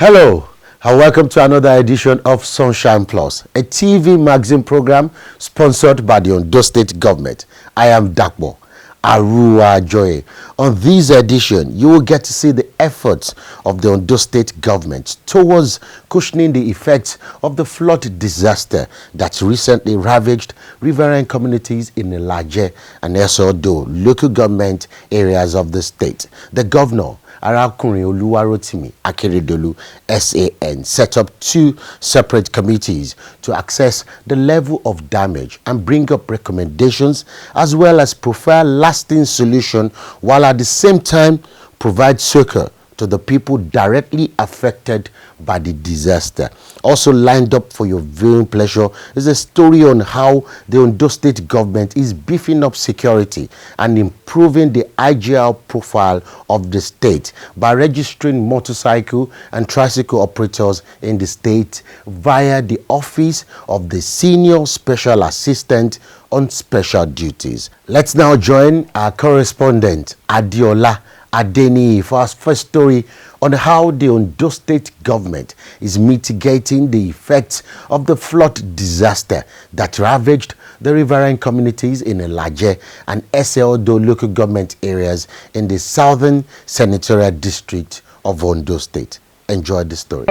Hello and welcome to another edition of Sunshine Plus, a TV magazine program sponsored by the Ondo State government. I am Dakbo Aruajoye. On this edition, you will get to see the efforts of the Ondo State government towards cushioning the effects of the flood disaster that recently ravaged riverine communities in Ilaje and Ese-odo local government areas of the state. The governor, Arakunrin Oluwarotimi Akeredolu, S.O.S, set up two separate committees to assess the level of damage and bring up recommendations as well as proffer lasting solution, while at the same time provide succor to the people directly affected by the disaster. Also lined up for your viewing pleasure is a story on how the Ondo State government is beefing up security and improving the IGL profile of the state by registering motorcycle and tricycle operators in the state via the office of the Senior Special Assistant on Special Duties. Let's now join our correspondent Adiola Adeni for our first story on how the Ondo State government is mitigating the effects of the flood disaster that ravaged the riverine communities in Ilaje and Ese-odo local government areas in the southern senatorial district of Ondo State. Enjoy the story.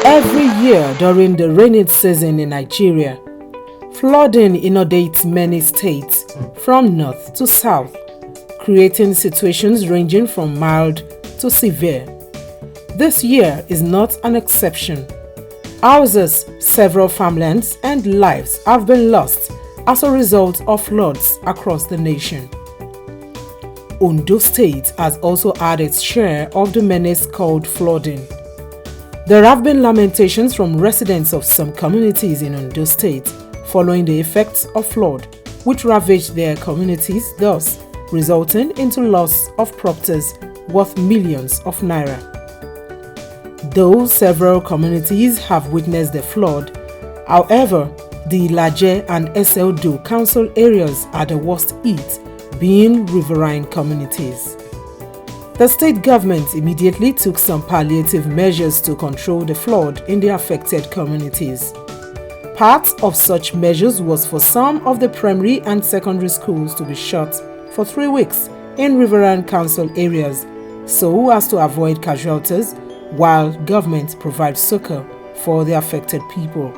Every year during the rainy season in Nigeria, flooding inundates many states from north to south, creating situations ranging from mild to severe. This year is not an exception. Houses, several farmlands, and lives have been lost as a result of floods across the nation. Ondo State has also had its share of the menace called flooding. There have been lamentations from residents of some communities in Ondo State following the effects of flood, which ravaged their communities, thus resulting into loss of properties worth millions of naira. Though several communities have witnessed the flood, however, the Ilaje and Ese-odo council areas are the worst hit, being riverine communities. The state government immediately took some palliative measures to control the flood in the affected communities. Part of such measures was for some of the primary and secondary schools to be shut for 3 weeks in riverine council areas so as to avoid casualties, while government provides succor for the affected people.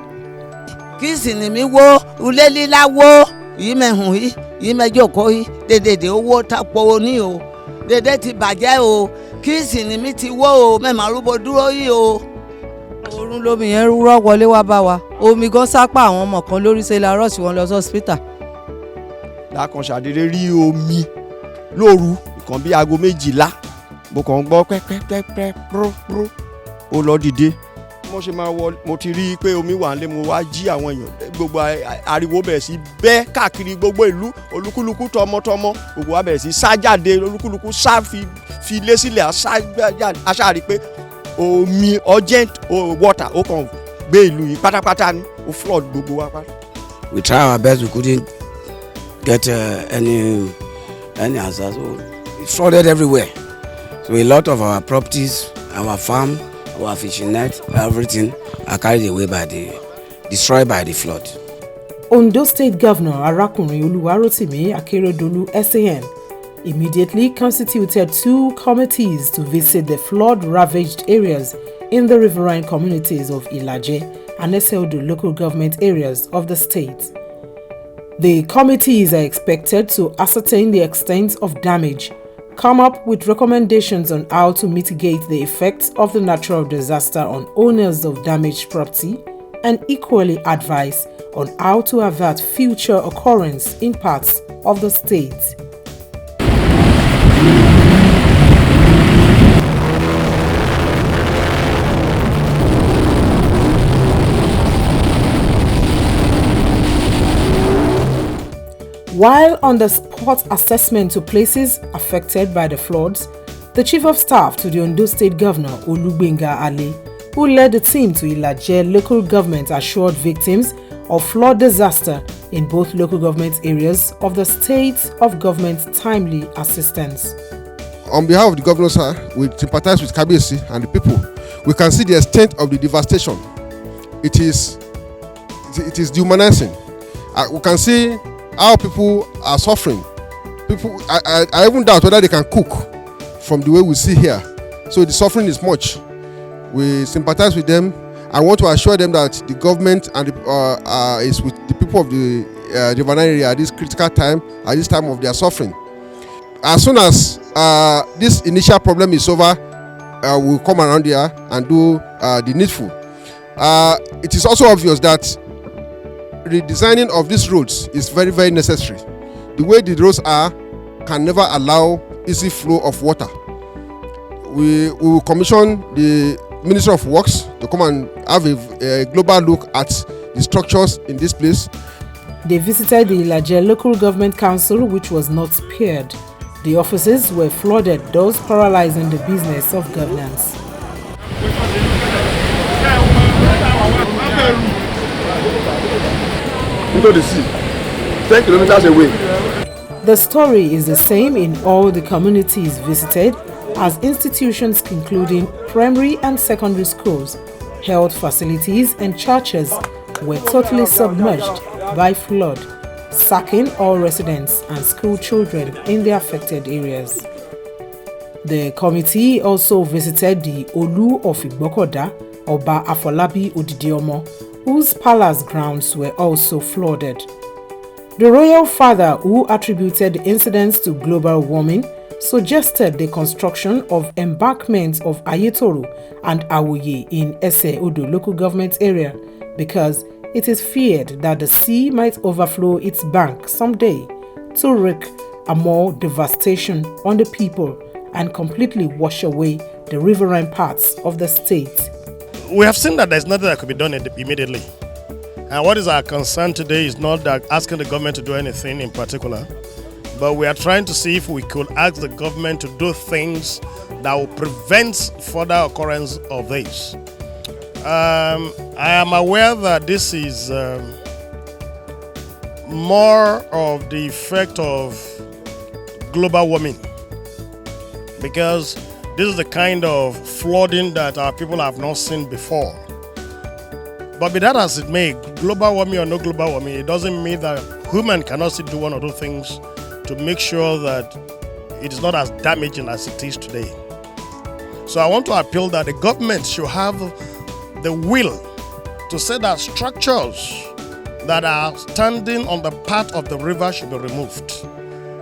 Orun lómi yẹn rúrọ́ wọlé wá bá wa, omi gan sápá àwọn ọmọ kan lórí ṣe la rush wọn lọ sí hospital. Lákan ṣàdédé rí omi lóru ìkan bí aago 12 mo kàn gbọ́ pẹ́pẹ́pẹ́ pró ó lọ dìde. Mo ṣe máa wọ mo ti rí pé omi wà nílé, mo wá jí àwọn èèyàn, gbogbo ariwo bẹ̀rẹ̀ sí bẹ́ káàkiri gbogbo ìlú, olúkúlùkù tọmọtọmọ gbogbo wa bẹ̀rẹ̀ sí sá jáde, olúkúlùkù sá fi lé sílẹ̀ aṣáà rí pé omi urgent water ó kàn gbé ìlú yìí pátápátá ní ó flood gbogbo wa pátá. We try our best, we couldn't get any answer, so it flooded everywhere. So a lot of our properties, our farm, our fishing net, everything are carried away destroyed by the flood. Ondo State Governor Arakunrin Oluwarotimi Akeredolu S.A.N immediately constituted two committees to visit the flood-ravaged areas in the riverine communities of Ilaje and Ese-odo local government areas of the state. The committees are expected to ascertain the extent of damage, come up with recommendations on how to mitigate the effects of the natural disaster on owners of damaged property, and equally advise on how to avert future occurrence in parts of the state. While on the spot assessment to places affected by the floods, the Chief of Staff to the Ondo State Governor Olugbenga Ali, who led the team to Ilaje local government, assured victims of flood disaster in both local government areas of the state of government timely assistance. On behalf of the governor, sir, we sympathize with Kabiyesi and the people. We can see the extent of the devastation. It is dehumanizing. We can see how people are suffering. I even doubt whether they can cook from the way we see here. So the suffering is much. We sympathize with them. I want to assure them that the government and is with the people of the Riverine area at this critical time, at this time of their suffering. As soon as this initial problem is over, we'll come around here and do the needful. It is also obvious that redesigning of these roads is very, very necessary. The way the roads are can never allow easy flow of water. We will commission the Minister of Works to come and have a global look at the structures in this place. They visited the Ilaje Local Government Council, which was not spared. The offices were flooded, thus paralyzing the business of governance. Into the sea, 10 kilometers away. The story is the same in all the communities visited, as institutions including primary and secondary schools, health facilities and churches were totally submerged by flood, sacking all residents and school children in the affected areas. The committee also visited the Olu of Igbokoda, Oba Afolabi Odidiomo, whose palace grounds were also flooded. The royal father, who attributed the incidents to global warming, suggested the construction of embankments of Ayetoro and Awoye in Ese-odo local government area because it is feared that the sea might overflow its bank someday to wreak a more devastation on the people and completely wash away the riverine parts of the state. We have seen that there's nothing that could be done immediately. And what is our concern today is not that asking the government to do anything in particular, but we are trying to see if we could ask the government to do things that will prevent further occurrence of this. I am aware that this is more of the effect of global warming, because this is the kind of flooding that our people have not seen before. But be that as it may, global warming or no global warming, it doesn't mean that human cannot still do one or two things to make sure that it is not as damaging as it is today. So I want to appeal that the government should have the will to say that structures that are standing on the path of the river should be removed.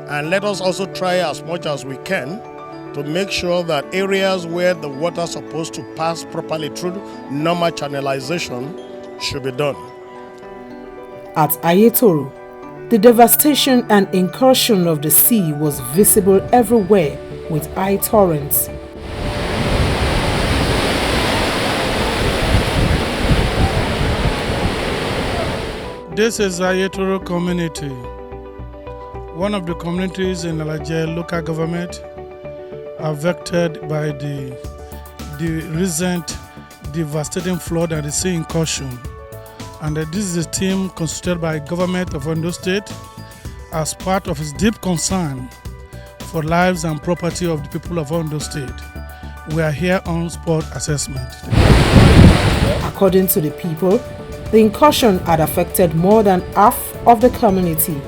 And let us also try as much as we can to make sure that areas where the water is supposed to pass properly through normal channelization should be done. At Ayetoro, the devastation and incursion of the sea was visible everywhere with high torrents. This is Ayetoro community, one of the communities in Ilaje local government affected by the recent devastating flood and the sea incursion. And this is a team constituted by government of Ondo State as part of its deep concern for lives and property of the people of Ondo State. We are here on spot assessment. According to the people, the incursion had affected more than half of the community.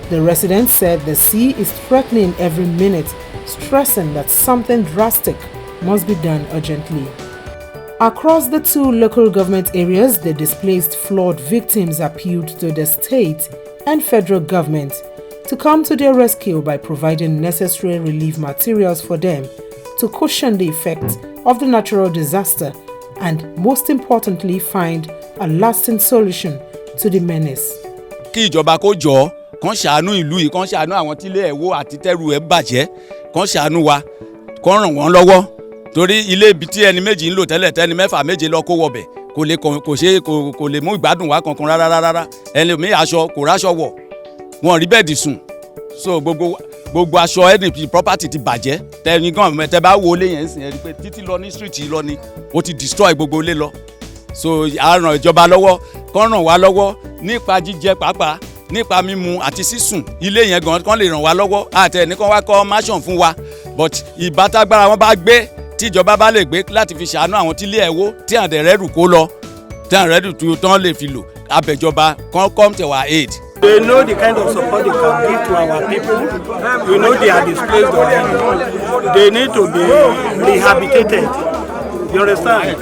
The residents said the sea is threatening every minute, stressing that something drastic must be done urgently. Across the two local government areas, the displaced flood victims appealed to the state and federal government to come to their rescue by providing necessary relief materials for them to cushion the effects of the natural disaster and, most importantly, find a lasting solution to the menace. Kí ìjọba kó jọ kàn ṣàánú ìlú yìí, kàn ṣàánú àwọn tí ilé ẹ̀ wó àti tẹ́rù ẹ̀ bàjẹ́, kàn ṣàánú wa, kàn ràn wọ́n lọ́wọ́. Torí ilé ibi tí ẹni méjì ń lò tẹ́lẹ̀ tẹ́ni mẹ́fà méje lọ kó wọbẹ̀ kò lè mú ìgbádùn wá kankan rárá. Ẹni mi aṣọ kò ráṣọ wọ̀, wọn rí bẹ́ẹ̀dì sùn. So gbogbo aṣọ ẹni property ti bàjẹ́. Tẹ́ni gan tẹ́ bá wo ilé yẹn sìn ẹ rí pé títí lọ ní street yìí lọ ni ó ti destroy gbogbo ilé lọ. so a ràn ìjọba lọ́wọ́ kán ràn wá lọ́wọ́ nípa jíjẹ pàápàá nípa mímu àti sísùn ilé yẹn gan kán lè ràn wá lọ́wọ́ àtẹ nìkan wá kọ́ mansion fún wa but ìbátagbára wọn bá gbé tí ìjọba bá lè gbé láti fi ṣàánú àwọn tí ilé ẹ̀ wó tí àdẹ̀rẹ́rù kó lọ tí àdẹ̀rẹ́rù tán lè fi lò abẹ́jọba kan come to our aid. They know the kind of support they can give to our people. We know they are displaced already. They need to be rehabilitated. You understand?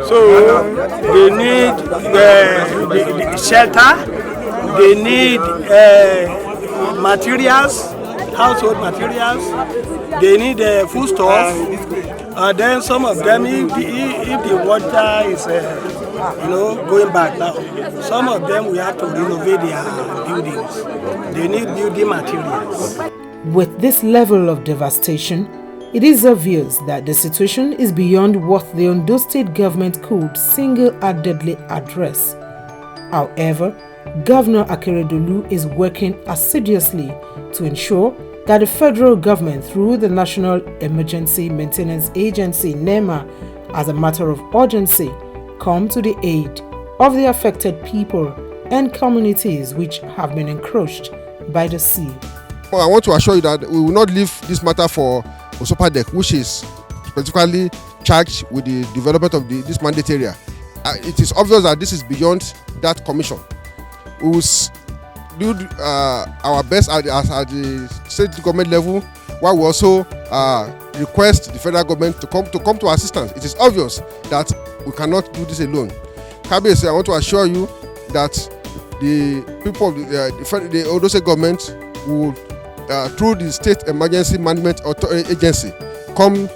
So they need the shelter. They need materials, household materials. They need foodstuff. Then some of them, if the water is going back now, some of them we have to renovate their buildings. They need building materials. With this level of devastation, it is obvious that the situation is beyond what the Ondo State government could single-handedly address. However, Governor Akeredolu is working assiduously to ensure that the federal government, through the National Emergency Maintenance Agency (NEMA), as a matter of urgency, come to the aid of the affected people and communities which have been encroached by the sea. Well, I want to assure you that we will not leave this matter for Osopadek, which is specifically charged with the development of this mandate area. It is obvious that this is beyond that commission. We will do our best at the state government level, while we also request the federal government to come to our assistance. It is obvious that we cannot do this alone. Kabiyesi, I want to assure you that the people of the Ondo State government will, through the State Emergency Management Agency, come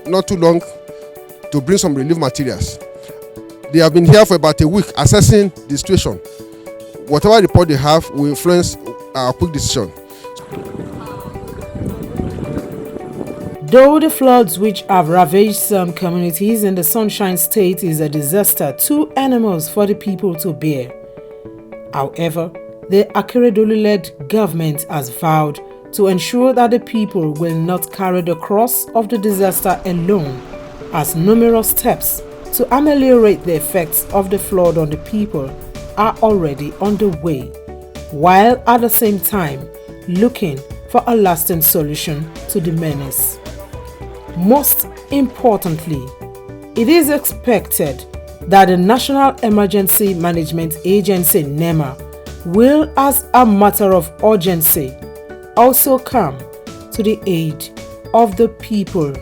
not too long to bring some relief materials. They have been here for about a week assessing the situation. Whatever report they have will influence our quick decision. Though the floods which have ravaged some communities in the Sunshine State is a disaster too enormous for the people to bear. However, the Akeredolu-led government has vowed to ensure that the people will not carry the cross of the disaster alone, as numerous steps to ameliorate the effects of the flood on the people are already underway, while at the same time looking for a lasting solution to the menace. Most importantly, it is expected that the National Emergency Management Agency (NEMA) will, as a matter of urgency, also come to the aid of the people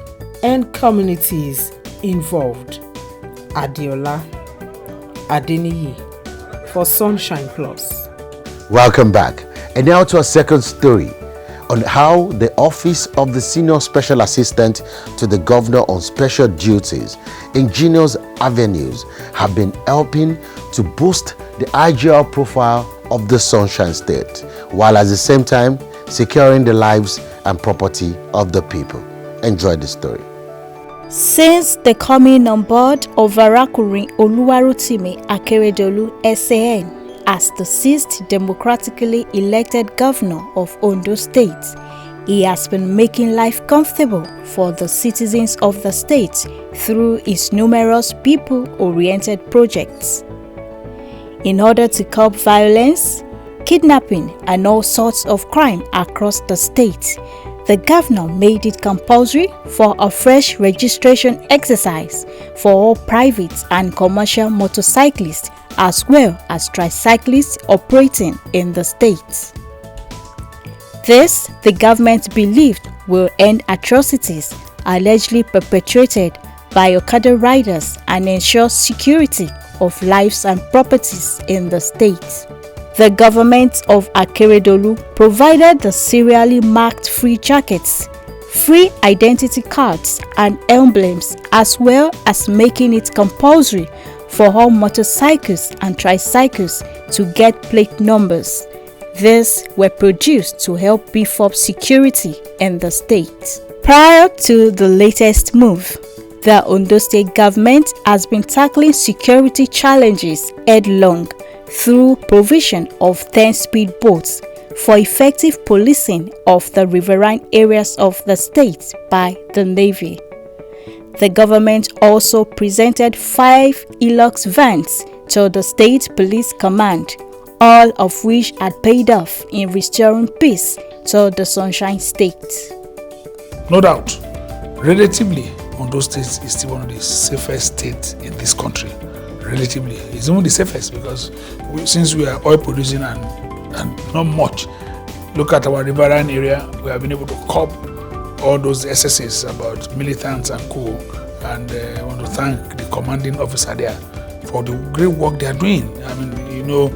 and communities involved. Adiola Adeniyi for Sunshine Plus. Welcome back. And now to our second story on how the Office of the Senior Special Assistant to the Governor on Special Duties, Ingenious Avenues, have been helping to boost the IGL profile of the Sunshine State, while at the same time securing the lives and property of the people. Enjoy the story. Since the coming on board of Arakunrin Oluwarotimi Akeredolu SAN as the 6th democratically elected governor of Ondo State, he has been making life comfortable for the citizens of the state through his numerous people-oriented projects. In order to curb violence, kidnapping, and all sorts of crime across the state, the governor made it compulsory for a fresh registration exercise for all private and commercial motorcyclists as well as tricyclists operating in the state. This, the government believed, will end atrocities allegedly perpetrated by Okada riders and ensure security of lives and properties in the state. The government of Akeredolu provided the serially marked free jackets, free identity cards and emblems, as well as making it compulsory for all motorcycles and tricycles to get plate numbers. These were produced to help beef up security in the state. Prior to the latest move, the Ondo State government has been tackling security challenges headlong through provision of 10 speedboats for effective policing of the riverine areas of the state by the Navy. The government also presented 5 Hilux vans to the State Police Command, all of which had paid off in restoring peace to the Sunshine State. No doubt, relatively, Ondo State is still one of the safest states in this country. Relatively, it's even the safest because since we are oil producing and not much, look at our riverine area, we have been able to curb all those excesses about militants and co. And I want to thank the commanding officer there for the great work they are doing. I mean, you know,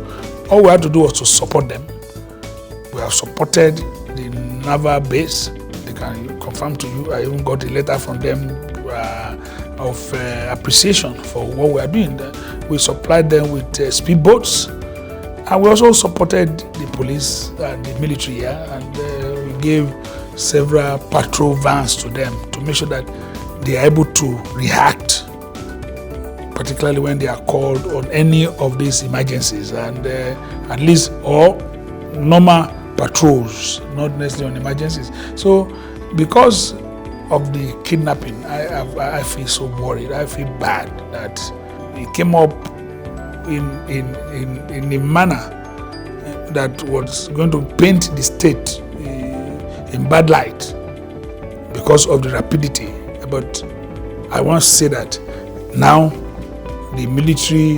all we had to do was to support them. We have supported the naval base. They can confirm to you. I even got a letter from them of appreciation for what we are doing. We supplied them with speedboats, and we also supported the police and the military here, and we gave several patrol vans to them to make sure that they are able to react, particularly when they are called on any of these emergencies, and at least all normal patrols, not necessarily on emergencies. So because of the kidnapping, I feel so worried. I feel bad that it came up in a manner that was going to paint the state in bad light because of the rapidity. But I want to say that now the military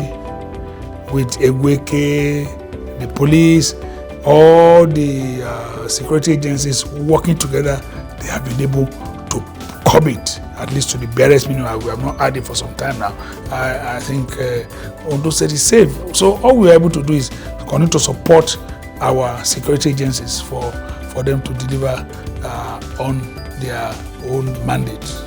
with Egweke, the police, all the security agencies working together, they have been able to curb it, at least to the barest minimum. We have not had it for some time now. I think Ondo State is safe. So all we are able to do is continue to support our security agencies for them to deliver on their own mandates.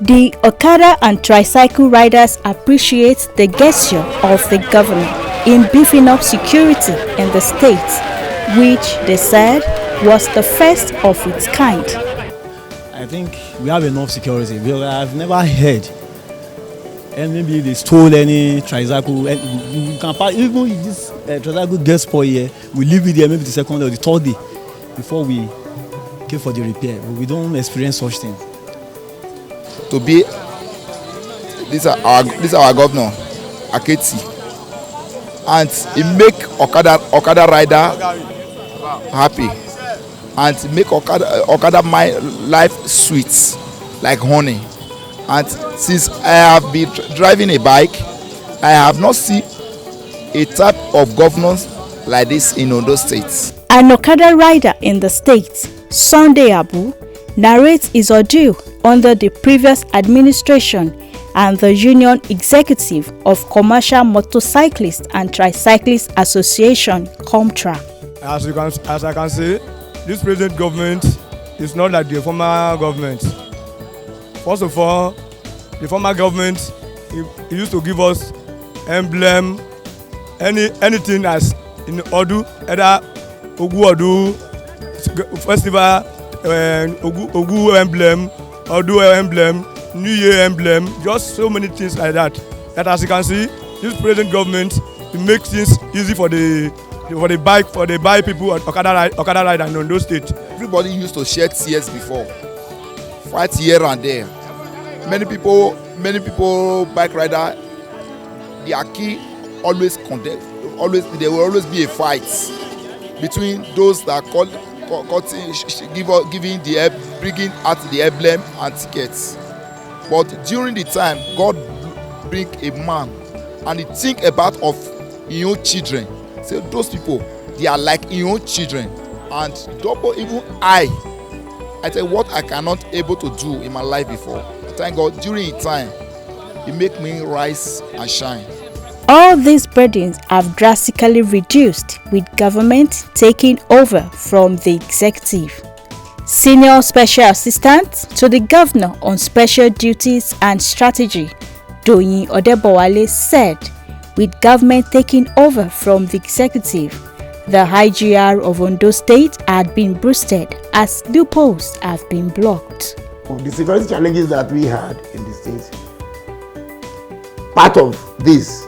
The Okada and tricycle riders appreciate the gesture of the governor in beefing up security in the state, which they said was the first of its kind. I think we have enough security. I've never heard, and maybe they stole any tricycle. And you can pass, even if this tricycle gets spoiled here, we leave it there maybe the second or the third day before we came for the repair. But we don't experience such things. To be this is our governor Aketi, and he make Okada rider happy and make Okada my life sweet like honey. And since I have been driving a bike, I have not seen a type of governance like this in Ondo State. An Okada rider in the state, Sunday Abu, narrates his ordeal under the previous administration and the Union Executive of Commercial Motorcyclists and Tricyclists Association, COMTRA. As I can say, this present government is not like the former government. First of all, the former government he used to give us emblem, anything as in Odu, either Ogu Odu festival, Ogu emblem, Odu emblem, New Year emblem, just so many things like that. That as you can see, this present government it makes things easy for the bike people Okada ride in Ondo State. Everybody used to shed tears before, fight here and there. Many people bike rider, their key always condemn. There will always be a fight between those that bringing out the emblem and tickets. But during the time, God bring a man and he think about of his own children. So those people, they are like his own children. And double even I tell what I cannot able to do in my life before. Thank God during his time, he make me rise and shine. All these burdens have drastically reduced with government taking over from the executive. Senior Special Assistant to the Governor on Special Duties and Strategy, Doyin Odebowale, said, with government taking over from the executive, the IGR of Ondo State had been boosted as loopholes have been blocked. The security challenges that we had in the state, part of this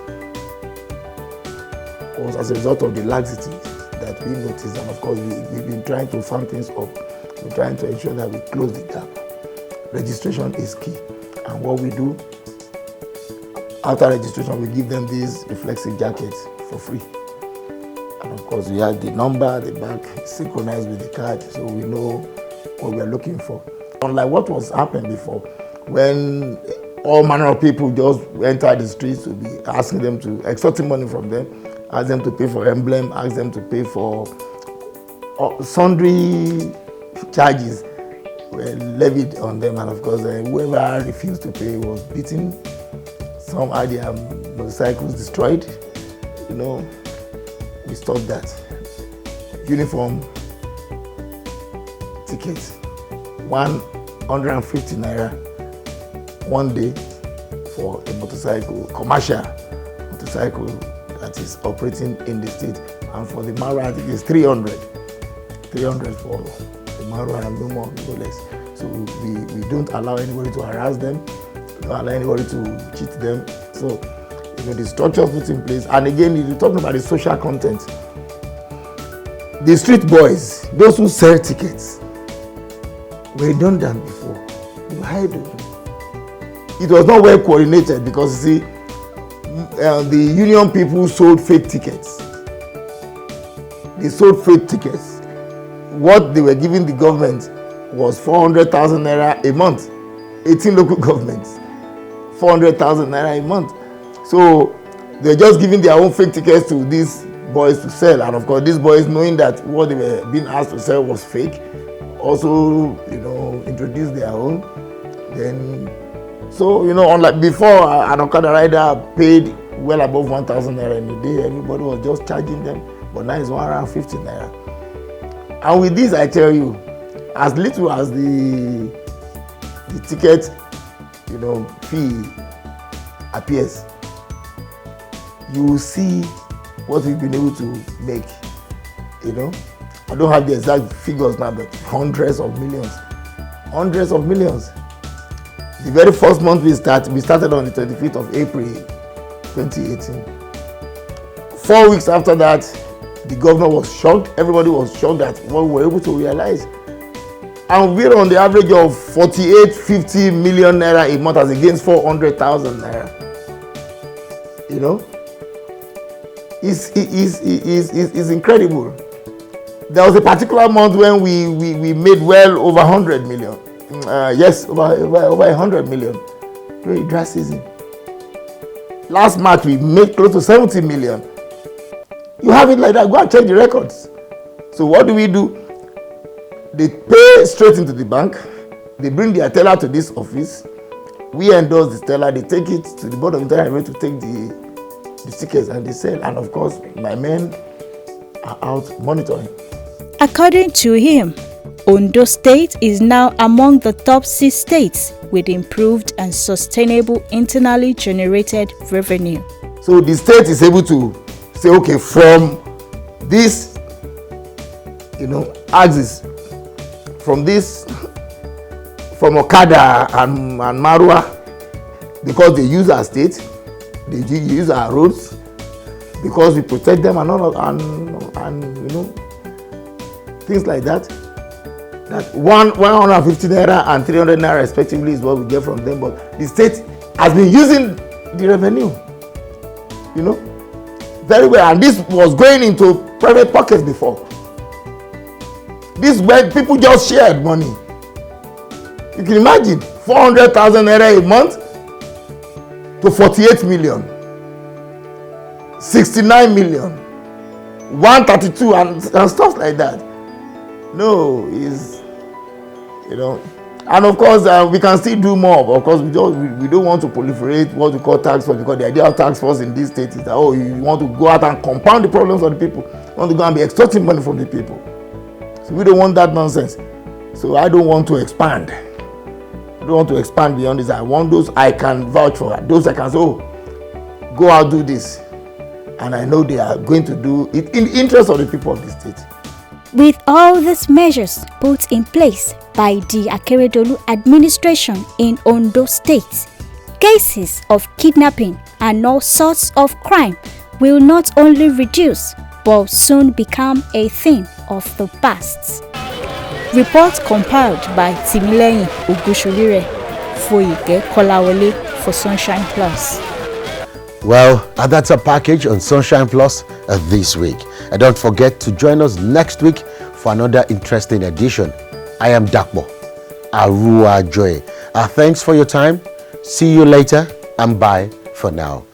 was as a result of the laxity that we noticed, and of course we've been trying to farm things up. We're trying to ensure that we close the gap. registration is key. And what we do, after registration, we give them these reflexive jackets for free. And of course, we have the number, the back synchronized with the card, so we know what we are looking for. Unlike what was happening before, when all manner of people just enter the streets to be asking them to, extorting money from them, ask them to pay for emblem, ask them to pay for sundry charges were levied on them, and of course whoever refused to pay was beaten. Some had their motorcycles destroyed. You know, we stopped that. Uniform tickets, 150 naira 1 day for a motorcycle, commercial motorcycle that is operating in the state, and for the Marwa it is 300 for the Marwa and no more, no less. So we don't allow anybody to harass them, we don't allow anybody to cheat them. So the structure put in place. And again, if you're talking about the social content, the street boys, those who sell tickets, were done that before. They were hired. It was not well coordinated because you see, the union people sold fake tickets. They sold fake tickets. What they were giving the government was 400,000 naira a month. 18 local governments, 400,000 naira a month. So they're just giving their own fake tickets to these boys to sell. And of course, these boys, knowing that what they were being asked to sell was fake, also, introduced their own. Then, so, unlike before, an Okada rider paid well above 1,000 naira in a day. Everybody was just charging them. But now it's 150 naira. And with this, I tell you, as little as the ticket, fee appears, you will see what we've been able to make. I don't have the exact figures now, but hundreds of millions. The very first month we started on the 25th of April 2018. 4 weeks after that, the governor was shocked. Everybody was shocked at what we were able to realize. And we're on the average of 48-50 million naira a month as against 400,000 naira. It's incredible. There was a particular month when we made well over 100 million. Yes, over 100 million. Very dry season. Last March we made close to 70 million. You have it like that, go and check the records. So what do? They pay straight into the bank. They bring their teller to this office. We endorse the teller. They take it to the board of internal revenue to take the tickets, and they sell. And of course, my men are out monitoring. According to him, Ondo State is now among the top 6 states with improved and sustainable internally generated revenue. So the state is able to say, okay, from this, axis, from Okada and Marwa, because they use our state, they use our roads, because we protect them and all, and things like that. That 150 naira and 300 naira respectively is what we get from them, but the state has been using the revenue, very well, and this was going into private pockets before. This where people just shared money. You can imagine 400,000 naira a month to 48 million, 69 million, 132 and stuff like that. No, and of course we can still do more. Of course, we don't want to proliferate what we call tax force, because the idea of tax force in this state is that you want to go out and compound the problems of the people. You want to go and be extorting money from the people. So we don't want that nonsense. So I don't want to expand. I don't want to expand beyond this. I want those I can vouch for. Those I can say, go out, do this. And I know they are going to do it in the interest of the people of the state. With all these measures put in place by the Akeredolu administration in Ondo State, cases of kidnapping and all sorts of crime will not only reduce but soon become a thing of the past. Report compiled by Timileyin Ogusulire Foyike Kolawole for Sunshine Plus. Well, and that's a package on Sunshine Plus this week. And don't forget to join us next week for another interesting edition. I am Dakbo Aruajoye. Thanks for your time. See you later and bye for now.